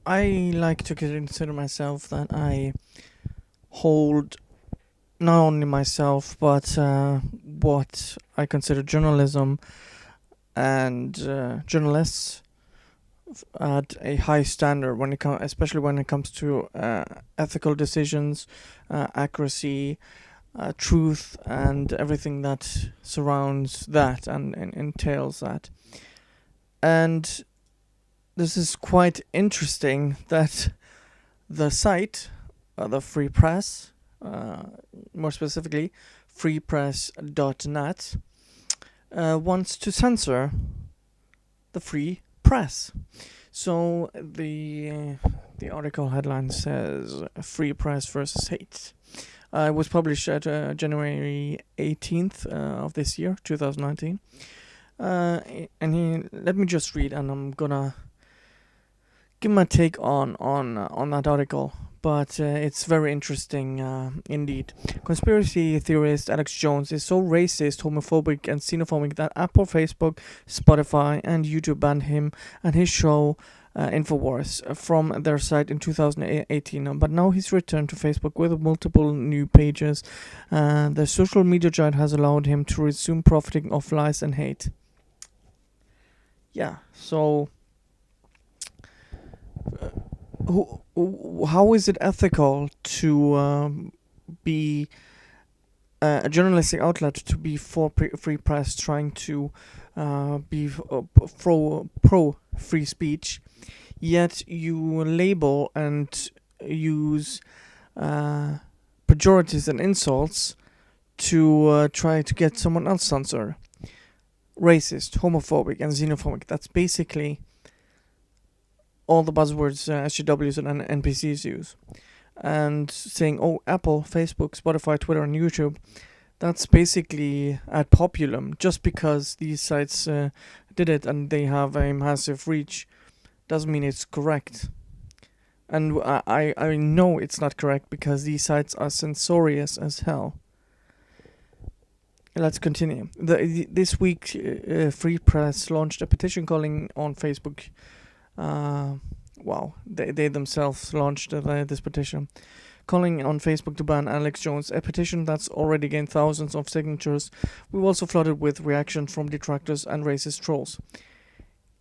I like to consider myself that I hold not only myself but what I consider journalism and journalists at a high standard when it comes, especially when it comes to ethical decisions, accuracy, truth, and everything that surrounds that and entails that. And this is quite interesting that the site, the Free Press, uh, more specifically, freepress.net, wants to censor the free press. So the article headline says "Free Press versus Hate." It was published at January 18th of this year, 2019. Let me just read, and I'm gonna give my take on that article. But it's very interesting indeed. Conspiracy theorist Alex Jones is so racist, homophobic, and xenophobic that Apple, Facebook, Spotify, and YouTube banned him and his show Infowars from their site in 2018. But now he's returned to Facebook with multiple new pages. The social media giant has allowed him to resume profiting off lies and hate. Yeah, so how is it ethical to be a journalistic outlet to be for free press, trying to be pro free speech, yet you label and use pejoratives and insults to try to get someone else censored? Racist, homophobic, and xenophobic. That's basically all the buzzwords SJWs and NPCs use. And saying, oh, Apple, Facebook, Spotify, Twitter, and YouTube, that's basically ad populum. Just because these sites did it and they have a massive reach doesn't mean it's correct. And I know it's not correct because these sites are censorious as hell. Let's continue. This week, Free Press launched a petition calling on Facebook. They themselves launched this petition, calling on Facebook to ban Alex Jones, a petition that's already gained thousands of signatures. We've also flooded with reactions from detractors and racist trolls.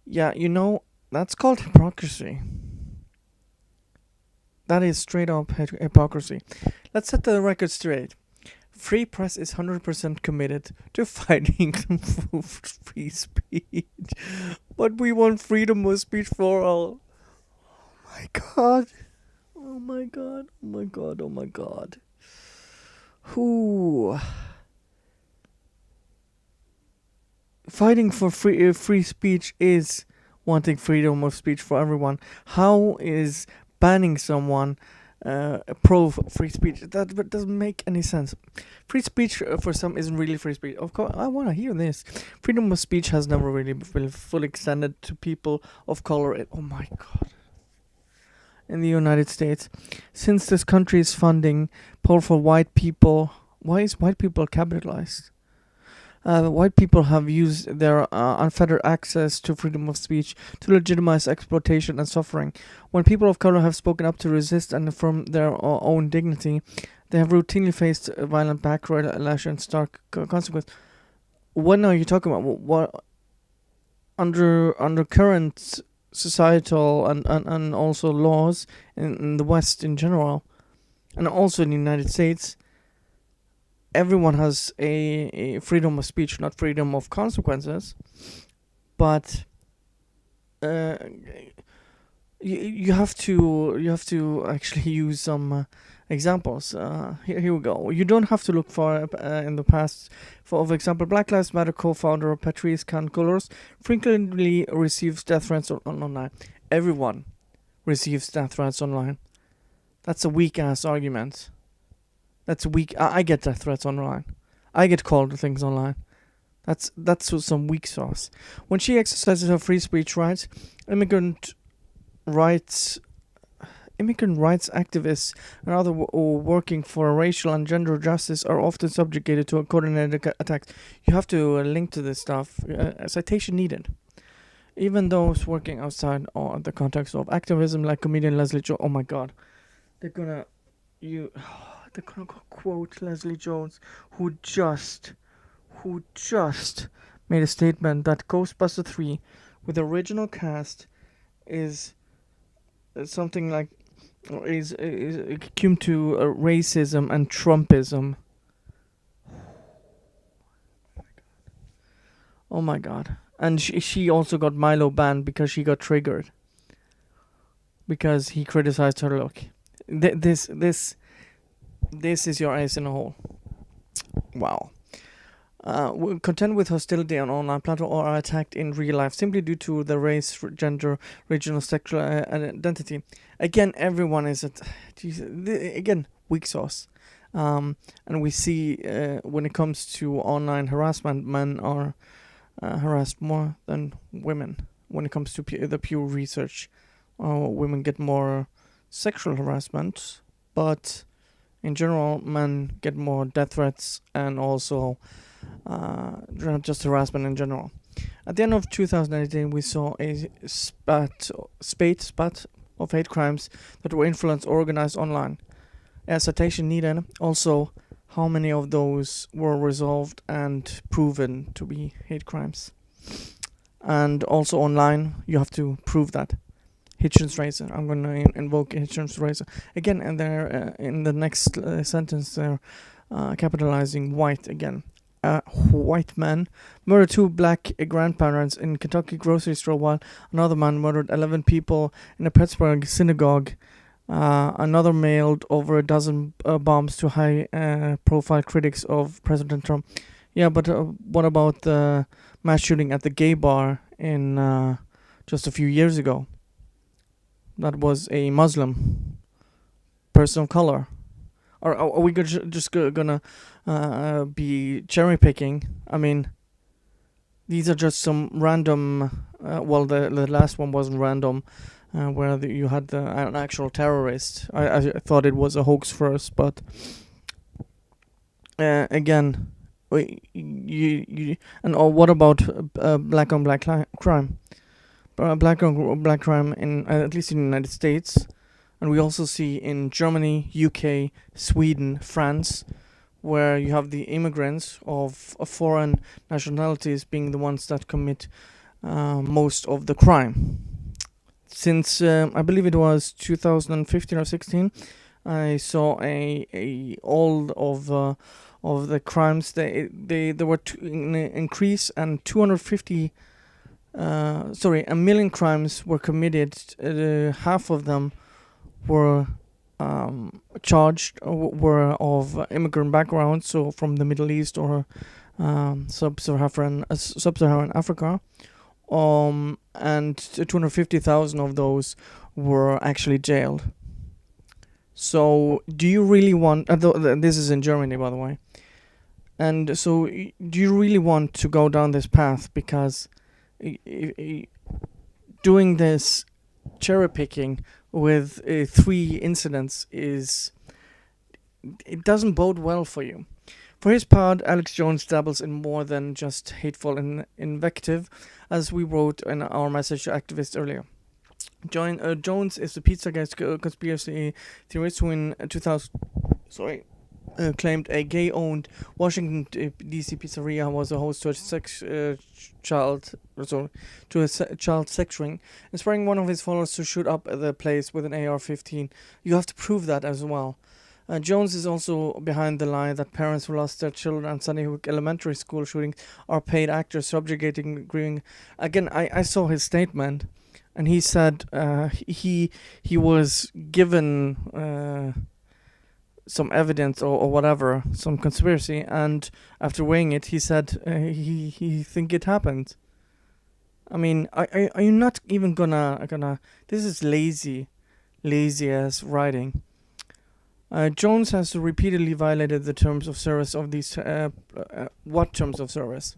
Yeah, that's called hypocrisy. That is straight up hypocrisy. Let's set the record straight. Free Press is 100% committed to fighting for free speech. But we want freedom of speech for all. Oh my god. Oh my god. Oh my god. Oh my god. Who? Fighting for free speech is wanting freedom of speech for everyone. How is banning someone pro free speech? That doesn't make any sense. Free speech for some isn't really free speech. Of course, I want to hear this. Freedom of speech has never really been fully extended to people of color. Oh my god. In the United States, since this country is funding powerful white people, why is white people capitalized? White people have used their unfettered access to freedom of speech to legitimize exploitation and suffering. When people of color have spoken up to resist and affirm their own dignity, they have routinely faced violent backlash and stark consequence. What are you talking about? What under current societal and also laws in the West in general, and also in the United States? Everyone has a freedom of speech, not freedom of consequences. But you have to actually use some examples. Here we go. You don't have to look far in the past. For example, Black Lives Matter co-founder Patrice Cancolors frequently receives death threats online. Everyone receives death threats online. That's a weak ass argument. That's weak. I get death threats online. I get called things online. That's some weak sauce. When she exercises her free speech rights, immigrant rights activists and other working for racial and gender justice are often subjugated to a coordinated attacks. You have to link to this stuff. Citation needed. Even those working outside of the context of activism, like comedian Leslie Jones. Oh my God, they're gonna you, they're gonna quote Leslie Jones, who just made a statement that Ghostbuster 3, with the original cast, is something like is akin to racism and Trumpism. Oh my God. And she also got Milo banned because she got triggered because he criticized her look. This is your eyes in a hole. Wow. Contend with hostility on online platform or are attacked in real life simply due to the race, gender, regional, sexual identity. Again, everyone is at again weak sauce. And we see when it comes to online harassment, men are harassed more than women. When it comes to the Pew Research, women get more sexual harassment, but in general, men get more death threats and also just harassment in general. At the end of 2018, we saw a spat of hate crimes that were influenced or organized online. A citation needed. Also, how many of those were resolved and proven to be hate crimes? And also online, you have to prove that. Hitchens Razor. I'm going to invoke Hitchens Razor. Again, and they're in the next sentence, they're capitalizing white again. White man murdered 2 black grandparents in Kentucky grocery store while another man murdered 11 people in a Pittsburgh synagogue. Another mailed over a dozen bombs to high-profile critics of President Trump. Yeah, but what about the mass shooting at the gay bar in just a few years ago? That was a Muslim person of color. Or are we just gonna be cherry picking? I mean, these are just some random. Well, the last one wasn't random, where you had an actual terrorist. I thought it was a hoax first, but again, what about black on black crime? Black on black crime in at least in the United States. And we also see in Germany, UK, Sweden, France, where you have the immigrants of foreign nationalities being the ones that commit most of the crime. Since I believe it was 2015 or 16, I saw all of the crimes. There were an increase, and 250. A million crimes were committed. Half of them were charged, were of immigrant background, so from the Middle East or sub-Saharan Africa, and 250,000 of those were actually jailed. So, do you really want? This is in Germany, by the way. And so, do you really want to go down this path? Because doing this cherry picking with 3 incidents it doesn't bode well for you. For his part, Alex Jones dabbles in more than just hateful invective, as we wrote in our message to activists earlier. Jones is the Pizzagate conspiracy theorist who in 2000 claimed a gay-owned Washington D.C. pizzeria was a host to a child sex ring, inspiring one of his followers to shoot up the place with an AR-15. You have to prove that as well. Jones is also behind the lie that parents who lost their children at Sunny Hook Elementary School shooting are paid actors subjugating, grieving. Again, I saw his statement, and he said he was given some evidence or whatever, some conspiracy, and after weighing it, he said he think it happened. I mean, are you not even gonna? This is lazy ass writing. Jones has repeatedly violated the terms of service of these. What terms of service?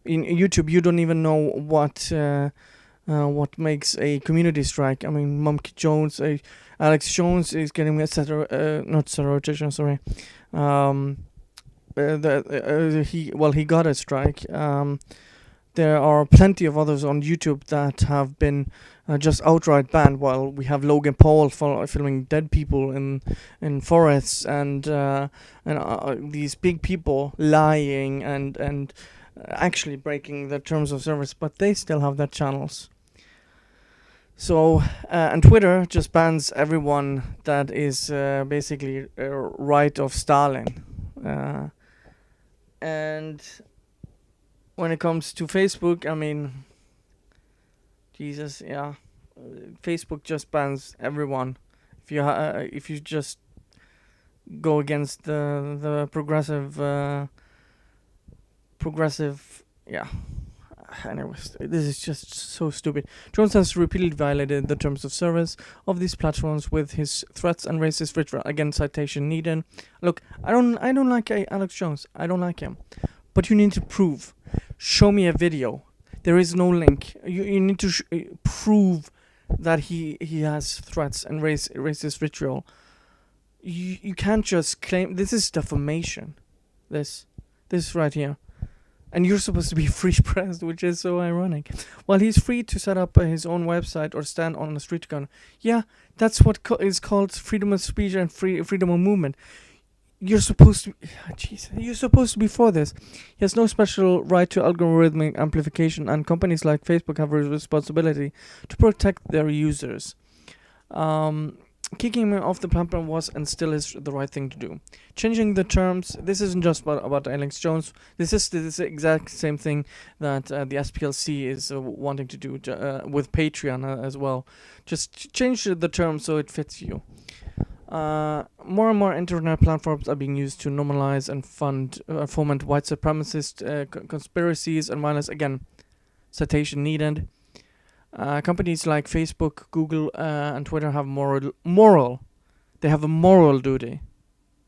In YouTube, you don't even know what makes a community strike. I mean, Monkey Jones, Alex Jones is getting not Sarah, sorry. He got a strike. There are plenty of others on YouTube that have been just outright banned. While we have Logan Paul filming dead people in forests, and these big people lying and actually breaking the terms of service, but they still have their channels. So, and Twitter just bans everyone that is basically right of Stalin. And when it comes to Facebook, I mean, Jesus, yeah, Facebook just bans everyone. If you just go against the progressive, yeah. Anyways, this is just so stupid. Jones has repeatedly violated the terms of service of these platforms with his threats and racist rhetoric. Again, citation needed. Look, I don't like Alex Jones. I don't like him. But you need to prove. Show me a video. There is no link. You need to prove that he has threats and racist ritual. You can't just claim. This is defamation. This right here. And you're supposed to be free press, which is so ironic. While he's free to set up his own website or stand on a street corner. Yeah, that's what is called freedom of speech and freedom of movement. You're supposed to... you're supposed to be for this. He has no special right to algorithmic amplification, and companies like Facebook have a responsibility to protect their users. Kicking him off the platform was and still is the right thing to do. Changing the terms, this isn't just about Alex Jones. This is the exact same thing that the SPLC is wanting to do with Patreon as well. Just change the terms so it fits you. More and more internet platforms are being used to normalize and foment white supremacist conspiracies and violence. Again, citation needed. Companies like Facebook, Google, and Twitter have moral. They have a moral duty.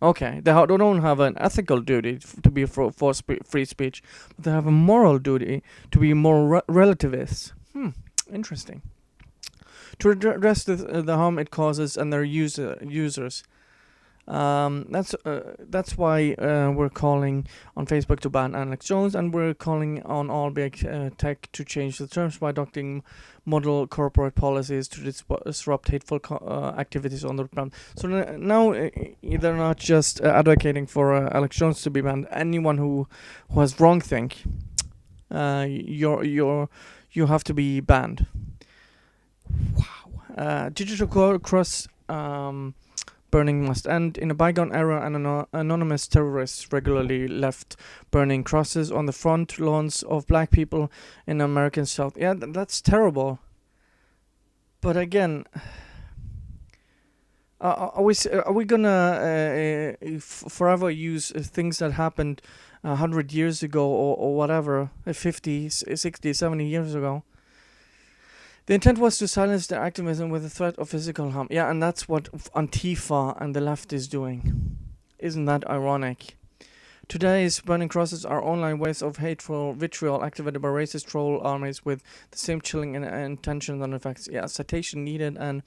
Okay, they don't have an ethical duty to be for free speech, but they have a moral duty to be more relativists. Interesting. To address the harm it causes and their users. That's why we're calling on Facebook to ban Alex Jones, and we're calling on all big tech to change the terms by adopting model corporate policies to disrupt hateful activities on the platform. So now they're not just advocating for Alex Jones to be banned. Anyone who has wrongthink, you have to be banned. Wow. Digital cross. Burning must end. In a bygone era, anonymous terrorists regularly left burning crosses on the front lawns of black people in American South. Yeah, that's terrible. But again, are we gonna forever use things that happened 100 years ago or whatever, 50, 60, 70 years ago? The intent was to silence their activism with the threat of physical harm. Yeah, and that's what Antifa and the left is doing. Isn't that ironic? Today's burning crosses are online waves of hateful vitriol activated by racist troll armies with the same chilling intentions and effects. Yeah, citation needed. And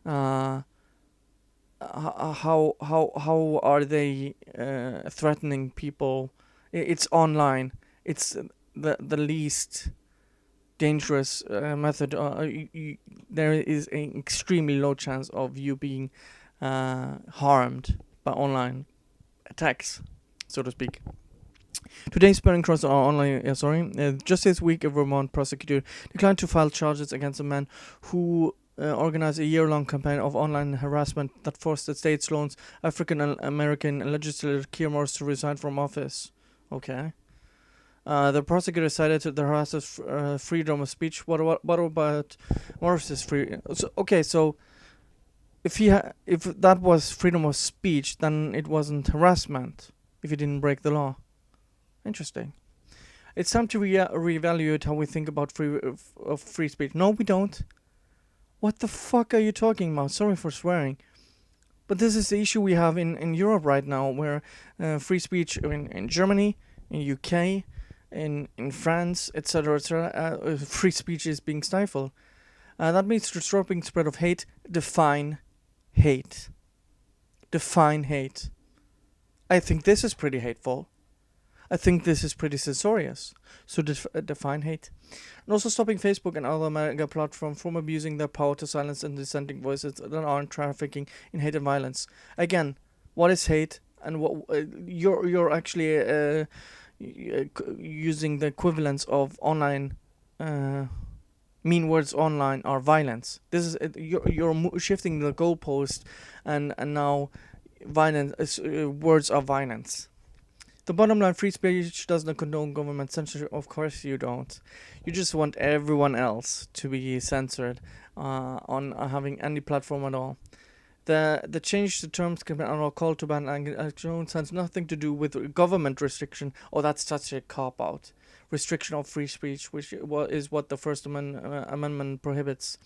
how are they threatening people? It's online. It's the least dangerous method. There is an extremely low chance of you being harmed by online attacks, so to speak. Today's burning crosses are online. Just this week, a Vermont prosecutor declined to file charges against a man who organized a year-long campaign of online harassment that forced the state's lone African-American legislator Keir Morris to resign from office. Okay. The prosecutor cited the harasser's freedom of speech. What about Morris's freedom? So if that was freedom of speech, then it wasn't harassment if he didn't break the law. Interesting. It's time to reevaluate how we think about free speech. No, we don't. What the fuck are you talking about? Sorry for swearing. But this is the issue we have in Europe right now, where free speech in Germany, in UK, in France, etc., free speech is being stifled. That means disrupting spread of hate. Define hate. Define hate. I think this is pretty hateful. I think this is pretty censorious. So define hate. And also stopping Facebook and other mega platforms from abusing their power to silence and dissenting voices that aren't trafficking in hate and violence. Again, what is hate? And what you're actually using the equivalence of online mean words online are violence. This is you're shifting the goalpost, and now violence words are violence. The bottom line: free speech doesn't condone government censorship. Of course you don't. You just want everyone else to be censored on having any platform at all. The change to terms can be on a call to ban actions has nothing to do with government restriction. Oh, that's such a cop out. Restriction of free speech, which is what the First Amendment prohibits.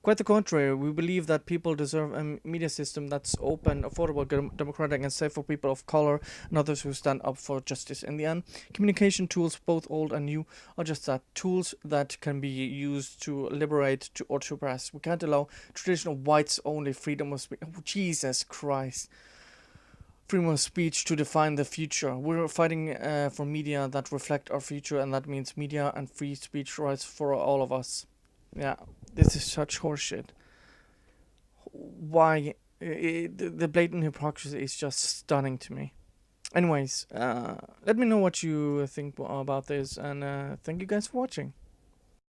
Quite the contrary, we believe that people deserve a media system that's open, affordable, democratic, and safe for people of color and others who stand up for justice. In the end, communication tools, both old and new, are just that, tools that can be used to liberate or to oppress. We can't allow traditional whites-only freedom of speech. Oh, Jesus Christ. Freedom of speech to define the future. We're fighting for media that reflect our future, and that means media and free speech rights for all of us. Yeah, this is such horseshit. Why? The blatant hypocrisy is just stunning to me. Anyways, let me know what you think about this, and thank you guys for watching.